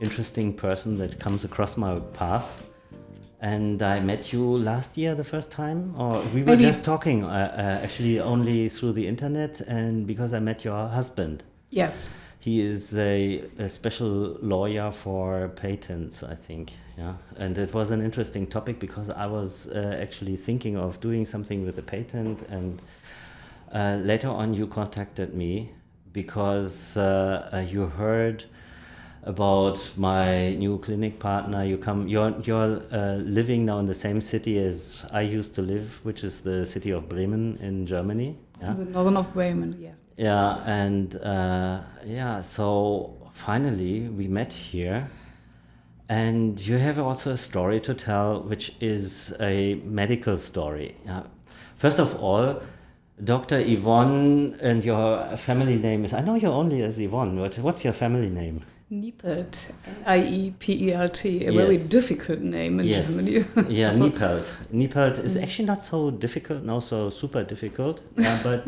interesting person that comes across my path. And I met you last year the first time, or we were just talking actually only through the internet, and because I met your husband. Yes. He is a special lawyer for patents, I think. Yeah, and it was an interesting topic because I was actually thinking of doing something with the patent, and later on you contacted me because you heard about my new clinic partner. You're living now in the same city as I used to live, which is the city of Bremen in Germany. Yeah? The northern of Bremen, yeah. Yeah, and so finally we met here, and you have also a story to tell, which is a medical story. First of all, Dr. Yvonne, and your family name is, I know you only as Yvonne, what's your family name? Niepelt, Niepelt, a very difficult name in Germany. Yeah, Niepelt. Niepelt is actually not so difficult, not so super difficult, but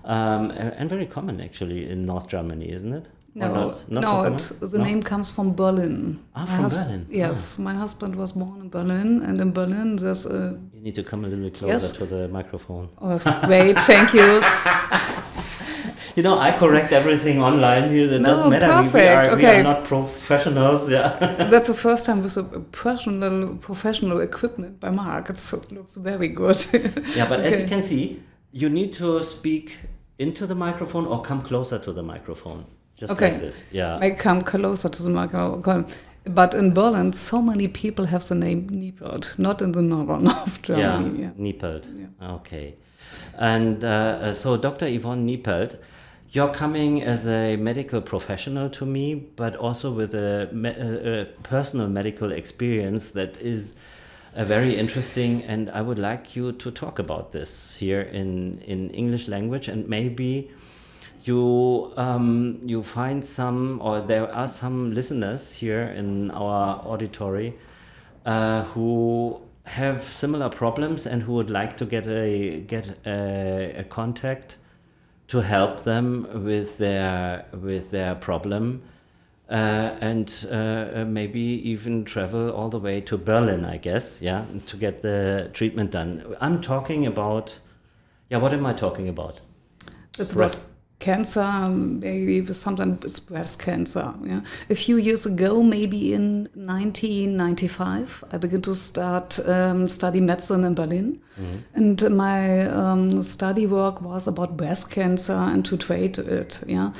and very common actually in North Germany, isn't it? No, the name comes from Berlin. From Berlin? Yes, my husband was born in Berlin, and in Berlin there's a... You need to come a little bit closer to the microphone. Oh, that's great, thank you. You know, I correct everything online here. That doesn't matter. Perfect. We are not professionals. Yeah. That's the first time with a professional equipment by Marc. It looks very good. Yeah, but as you can see, you need to speak into the microphone or come closer to the microphone. Just like this. Yeah. I come closer to the microphone. But in Berlin, so many people have the name Niepelt, not in the northern of Germany. Yeah, Niepelt. Yeah. Okay. And so Dr. Yvonne Niepelt, you're coming as a medical professional to me, but also with a personal medical experience that is very interesting, and I would like you to talk about this here in English language, and maybe you find some, or there are some listeners here in our auditory who have similar problems and who would like to get a contact to help them with their problem, and maybe even travel all the way to Berlin, I guess, to get the treatment done. I'm talking about, what am I talking about? It's breast cancer, maybe sometimes it's breast cancer. Yeah. A few years ago, maybe in 1995, I began to study medicine in Berlin. Mm-hmm. And my study work was about breast cancer and to treat it. Yeah.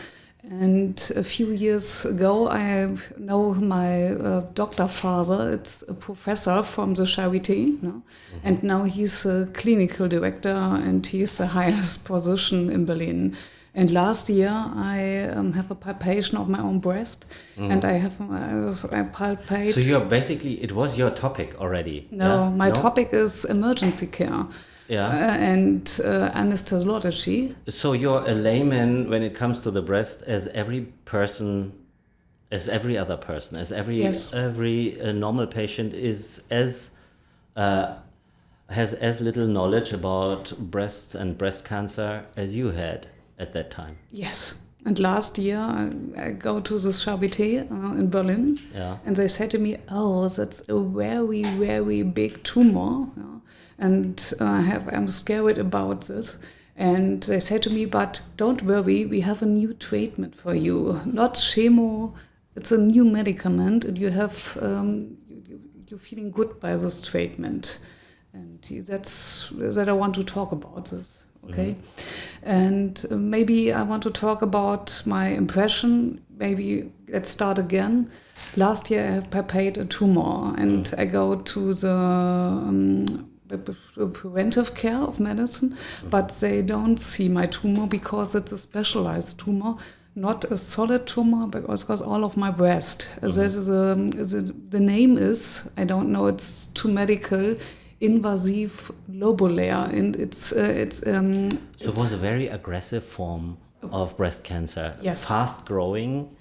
And a few years ago, I know my doctor father, it's a professor from the Charité, mm-hmm. And now he's a clinical director and he's the highest position in Berlin. And last year, I have a palpation of my own breast, and I palpate. So you're basically, it was your topic already? No, my topic is emergency care. Yeah. And anesthesiology. So you're a layman when it comes to the breast, as every person, as every other person, as every normal patient is has as little knowledge about breasts and breast cancer as you had at that time. Yes. And last year, I go to the Charité in Berlin, and they said to me, "Oh, that's a very, very big tumor." And I'm scared about this. And they said to me, "But don't worry, we have a new treatment for you. Not chemo, it's a new medicament, and you have you're feeling good by this treatment." And that I want to talk about this. Okay, and maybe I want to talk about my impression. Maybe let's start again. Last year I have palpated a tumor, and I go to the preventive care of medicine, but they don't see my tumor because it's a specialized tumor, not a solid tumor, because all of my breast. The name is, I don't know, it's too medical. Invasive lobular, and so it was a very aggressive form of breast cancer. Yes. Fast growing,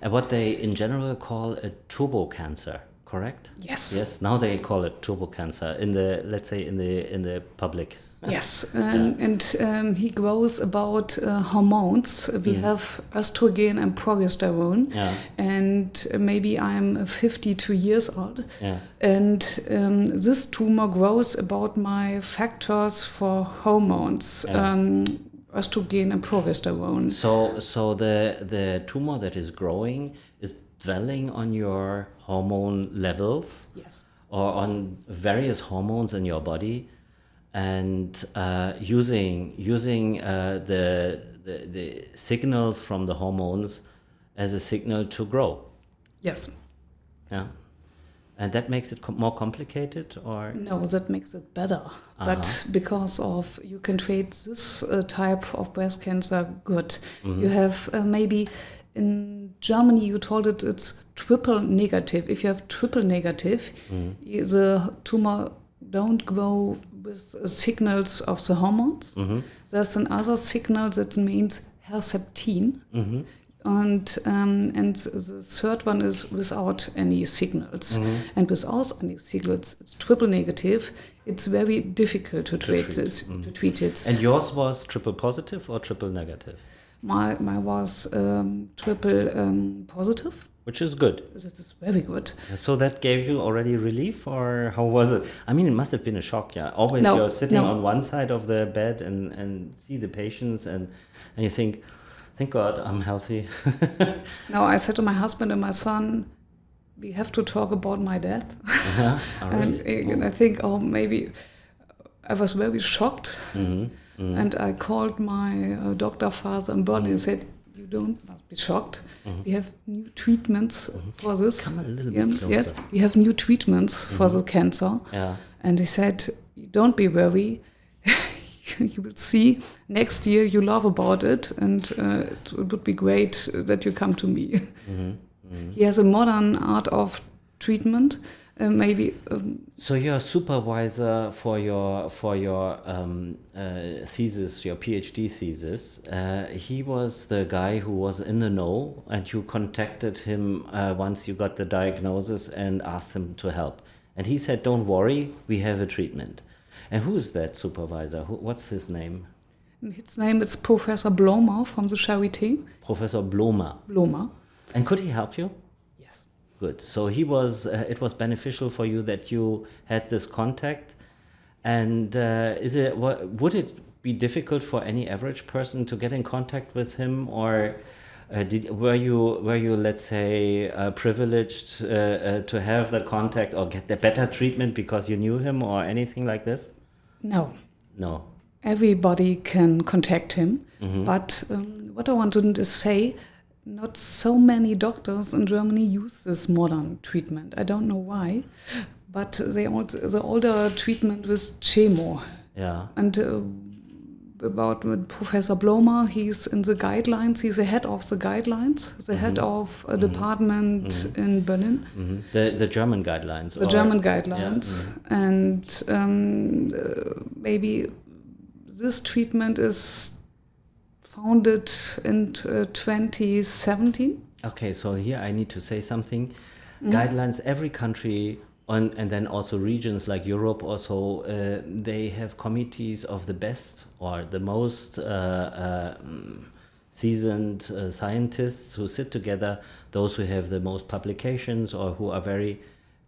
what they in general call a turbo cancer, correct? Yes. Yes. Now they call it turbo cancer in the, let's say, in the public. Yes, and he grows about hormones. We have estrogen and progesterone, and maybe I'm 52 years old, and this tumor grows about my factors for hormones, estrogen and progesterone. So the tumor that is growing is dwelling on your hormone levels, Yes, or on various hormones in your body, and using the signals from the hormones as a signal to grow. yes. Yeah, and that makes it more complicated, or No, that makes it better. But because of you can treat this type of breast cancer good. You have maybe in Germany you told it it's triple negative. If you have triple negative, the tumor don't grow with signals of the hormones. There's another signal that means herceptin. And the third one is without any signals. And without any signals, it's triple negative. It's very difficult to treat this. To treat it. And yours was triple positive or triple negative? My was triple positive. Which is good. That is very good. So that gave you already relief, or how was it? I mean, it must have been a shock, yeah. Always you're sitting on one side of the bed and see the patients and you think, thank God I'm healthy. No, I said to my husband and my son, we have to talk about my death. Oh, really? And I think, maybe I was very shocked. And I called my doctor father in Berlin and said, you must be shocked. We have new treatments for this. Come a little bit closer. Yes, we have new treatments for the cancer. Yeah. And he said, don't be worried. You will see next year you love about it, and it would be great that you come to me. He has a modern art of treatment. Maybe. So your supervisor for your thesis, your PhD thesis, he was the guy who was in the know, and you contacted him once you got the diagnosis and asked him to help. And he said, "Don't worry, we have a treatment." And who is that supervisor? What's his name? His name is Professor Blomer from the Charité. Professor Blomer. Blomer. And could he help you? Yes. Good. So he was. It was beneficial for you that you had this contact. And would it be difficult for any average person to get in contact with him, or were you let's say privileged to have the contact or get the better treatment because you knew him or anything like this? No. Everybody can contact him, but what I wanted to say, not so many doctors in Germany use this modern treatment. I don't know why, but the older treatment with chemo. Yeah. And about Professor Blomer, he's in the guidelines. He's the head of the guidelines, the head of a department in Berlin. The German guidelines. The German guidelines. Yeah. And maybe this treatment is founded in 2017. Okay, so here I need to say something. Guidelines, every country, and then also regions like Europe also, they have committees of the best or the most seasoned scientists who sit together, those who have the most publications or who are very,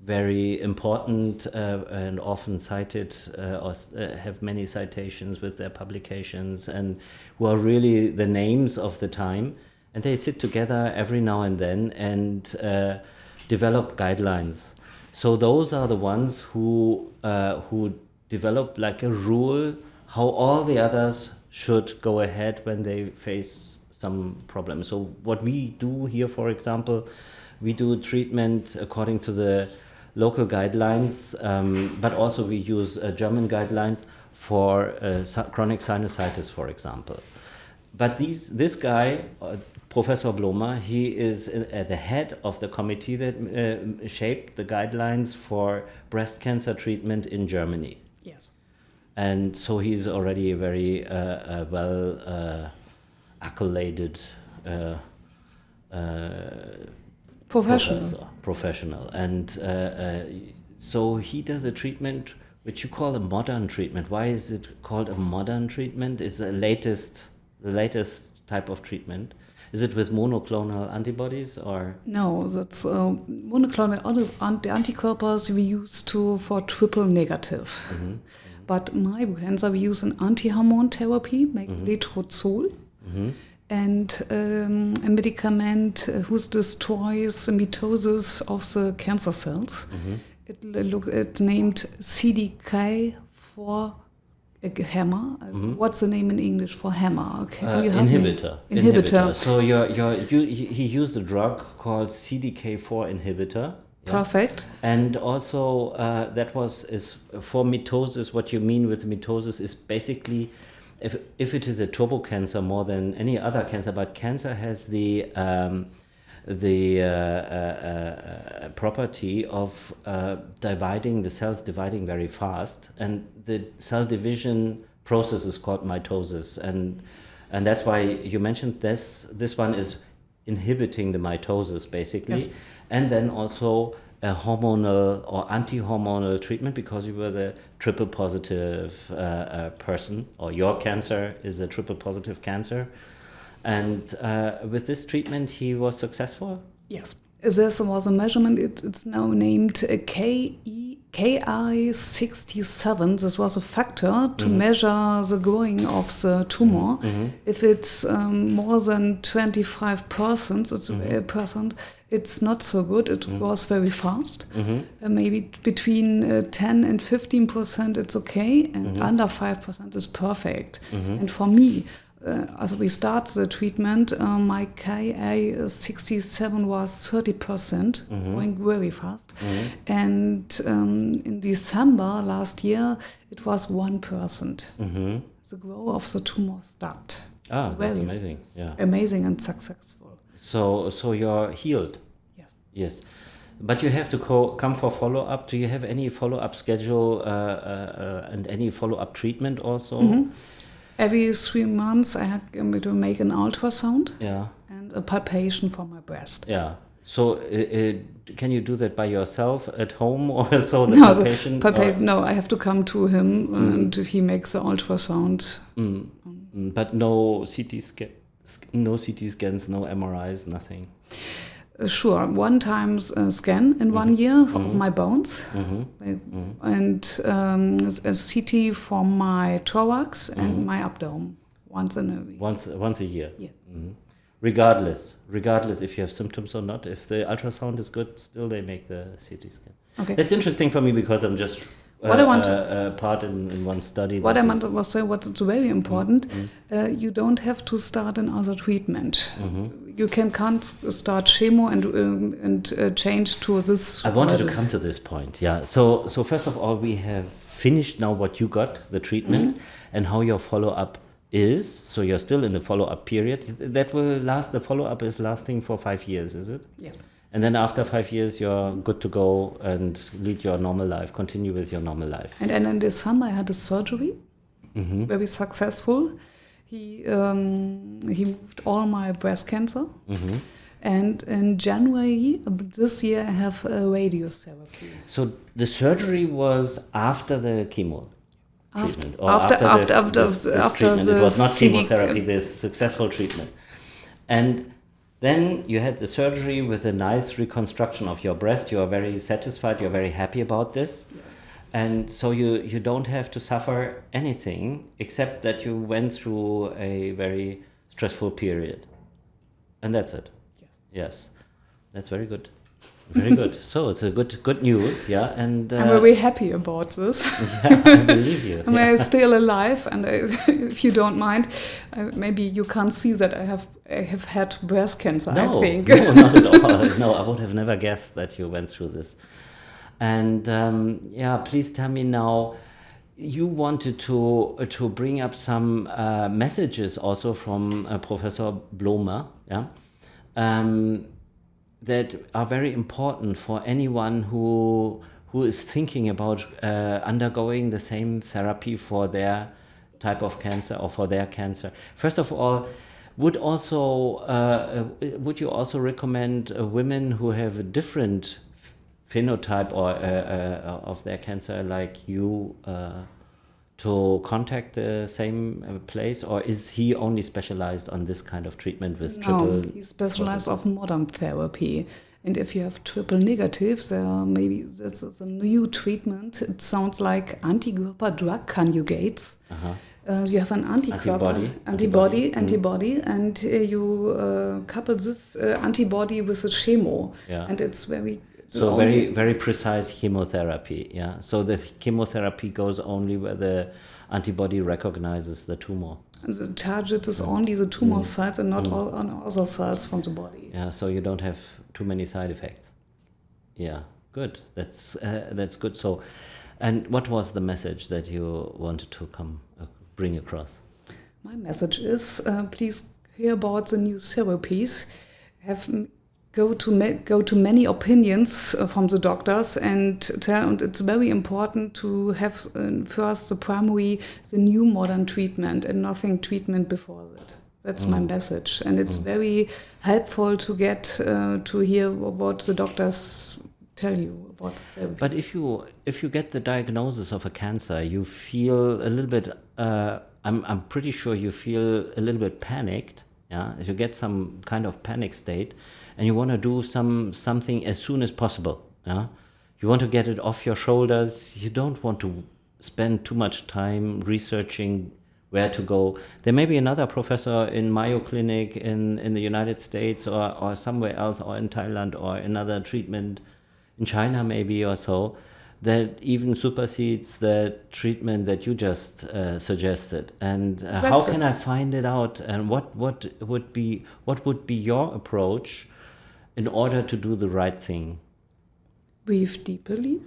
very important and often cited or have many citations with their publications, and who are really the names of the time. And they sit together every now and then and develop guidelines. So those are the ones who develop like a rule how all the others should go ahead when they face some problem. So what we do here, for example, we do treatment according to the local guidelines, but also we use German guidelines for chronic sinusitis, for example. But this guy, Professor Blomer, he is at the head of the committee that shaped the guidelines for breast cancer treatment in Germany. Yes. And so he's already a very well accoladed professional. And so he does a treatment which you call a modern treatment. Why is it called a modern treatment? Is the latest type of treatment? Is it with monoclonal antibodies or? No, that's monoclonal antikörpers we use for triple negative. Mm-hmm. But my cancer, we use an anti-hormonal therapy, letrozole, and a medicament who destroys the mitosis of the cancer cells. It named CDK4 hammer. What's the name in English for hammer? Inhibitor. So he used a drug called CDK4 inhibitor. Yeah? Perfect. And also is for mitosis. What you mean with mitosis is basically if it is a turbo cancer more than any other cancer, but cancer has the property of dividing very fast, and the cell division process is called mitosis, and that's why you mentioned this one is inhibiting the mitosis basically. Yes. And then also a hormonal or anti-hormonal treatment, because you were the triple positive person, or your cancer is a triple positive cancer. And with this treatment, he was successful? Yes. There was a measurement, it's now named KI67. This was a factor to measure the growing of the tumor. If it's more than 25%, it's not so good. It grows very fast. Maybe between 10 and 15%, it's okay. And under 5% is perfect. And for me, as we start the treatment, my KI67 was 30%, going very fast. And in December last year, it was 1%. The growth of the tumor stopped. That's amazing. Yeah. Amazing and successful. So you're healed? Yes. But you have to come for follow-up. Do you have any follow-up schedule and any follow-up treatment also? Every 3 months, I have to make an ultrasound and a palpation for my breast. Yeah. So can you do that by yourself at home, or so the palpation? No, I have to come to him and he makes the ultrasound. But no CT scans, no MRIs, nothing. Sure, one time scan in 1 year of my bones, and a CT for my thorax and my abdomen once in a week. Once a year. Yeah. Regardless if you have symptoms or not, if the ultrasound is good, still they make the CT scan. Okay. That's interesting for me, because I'm just part in one study. What I meant was say what's very important. You don't have to start another treatment. You can't start chemo and change to this. I wanted to come to this point. Yeah. So first of all, we have finished now what you got, the treatment, and how your follow-up is. So you're still in the follow-up period. That will last. The follow-up is lasting for 5 years, is it? Yeah. And then after 5 years, you're good to go and lead your normal life, continue with your normal life. And then in December, I had a surgery, very successful. He moved all my breast cancer. And in January this year, I have a radiotherapy. So the surgery was after the chemo treatment? After treatment. It was not chemotherapy, this successful treatment. And then you had the surgery with a nice reconstruction of your breast. You are very satisfied. You're very happy about this. Yes. And so you don't have to suffer anything except that you went through a very stressful period. And that's it. Yes. That's very good. Very good. So it's a good news, yeah. And I'm very happy about this. Yeah, I believe you. I'm still alive, and if you don't mind, maybe you can't see that I have had breast cancer. No, I think. No, not at all. No, I would have never guessed that you went through this. And please tell me now. You wanted to bring up some messages also from Professor Blomer, yeah. That are very important for anyone who is thinking about undergoing the same therapy for their type of cancer or for their cancer. First of all, would you also recommend women who have a different phenotype or of their cancer like you to contact the same place, or is he only specialized on this kind of treatment with triple? No, he's specialized of modern therapy. And if you have triple negatives, maybe this is a new treatment. It sounds like antikörper drug conjugates. You have an antibody, and you couple this antibody with a chemo, and it's very very precise chemotherapy. Yeah, so the chemotherapy goes only where the antibody recognizes the tumor. The target is only the tumor cells and not all other cells from the body. Yeah, so you don't have too many side effects. Yeah, good. That's good. So, and what was the message that you wanted to bring across? My message is please hear about the new therapies. Go to many opinions from the doctors and it's very important to have first the new modern treatment and nothing treatment before that. That's my message, and it's very helpful to get to hear what the doctors tell you about the therapy. But if you get the diagnosis of a cancer, you feel a little bit. I'm pretty sure you feel a little bit panicked. Yeah, you get some kind of panic state, and you want to do something as soon as possible. Yeah, you want to get it off your shoulders. You don't want to spend too much time researching where to go. There may be another professor in Mayo Clinic in the United States or somewhere else, or in Thailand, or another treatment in China maybe or so, that even supersedes the treatment that you just suggested. And how can I find it out? And what would be your approach in order to do the right thing? Breathe deeply.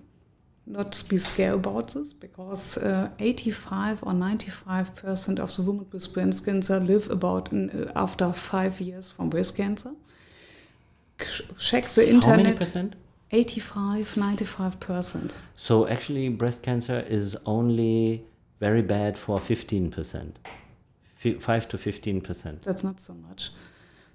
Not be scared about this, because 85 or 95% of the women with breast cancer live after 5 years from breast cancer. Check the internet. How many percent? 85, 95%. So actually breast cancer is only very bad for 15%. 5 to 15%. That's not so much.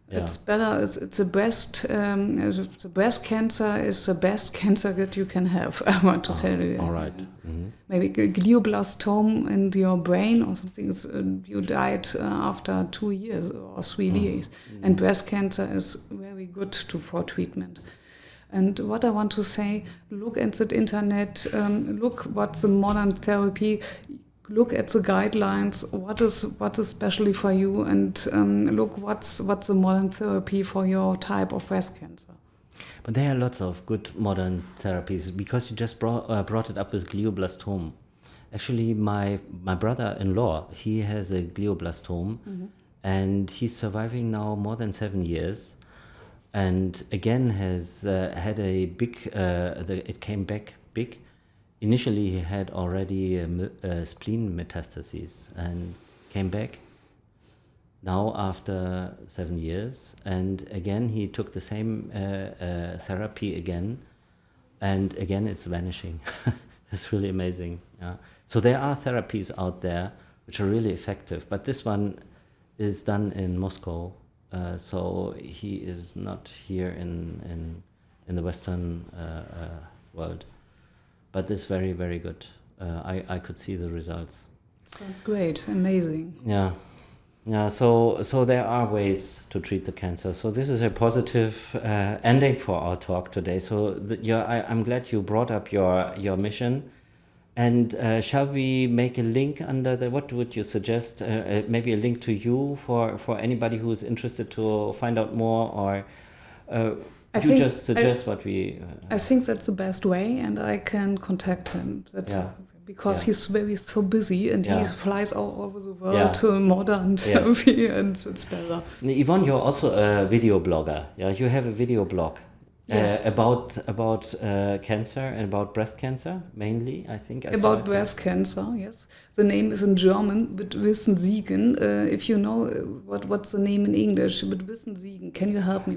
Yeah. It's better. It's a breast. The breast cancer is the best cancer that you can have. I want to tell you. All right. Mm-hmm. Maybe glioblastoma in your brain or something. You died after 2 years or 3 years, and breast cancer is very good for treatment. And what I want to say: look at the internet. Look what's the modern therapy. Look at the guidelines, what is specially for you, and look what's the modern therapy for your type of breast cancer. But there are lots of good modern therapies, because you just brought it up with glioblastoma. Actually, my brother-in-law, he has a glioblastoma, and he's surviving now more than 7 years, and again has had a big, it came back big. Initially, he had already spleen metastases and came back now after 7 years. And again, he took the same therapy again. And again, it's vanishing. It's really amazing. Yeah. So there are therapies out there which are really effective. But this one is done in Moscow. So he is not here in the Western world. But this is very, very good. I could see the results. Sounds great, amazing. Yeah. So there are ways to treat the cancer. So this is a positive ending for our talk today. So I'm glad you brought up your mission. And shall we make a link under what would you suggest? Maybe a link to you for anybody who is interested to find out more, or just suggest what we... I think that's the best way, and I can contact him. Because he's so busy, and he flies all over the world to modern therapy, and it's better. Yvonne, you're also a video blogger. Yeah, you have a video blog about cancer and about breast cancer mainly. I think about breast cancer. Yes, the name is in German. Mit Wissen siegen. If you know what's the name in English, mit Wissen siegen. Can you help me?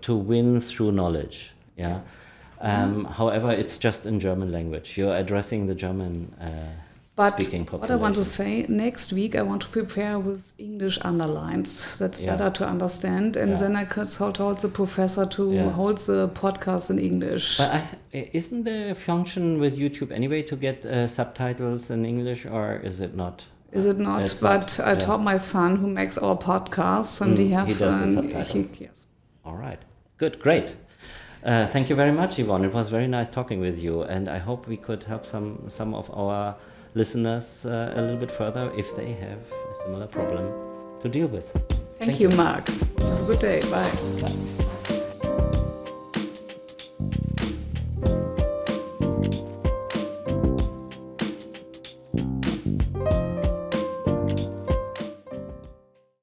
To win through knowledge. Yeah. However, it's just in German language. You're addressing the German speaking population. What I want to say, next week I want to prepare with English underlines. That's better to understand. And then I could told the professor to hold the podcast in English. But isn't there a function with YouTube anyway to get subtitles in English, or is it not? Is it not? But I taught my son who makes our podcasts, and he does the subtitles. Yes. All right. Good. Great. Thank you very much, Yvonne. It was very nice talking with you, and I hope we could help some of our listeners a little bit further if they have a similar problem to deal with. Thank you, Marc. Have a good day. Bye.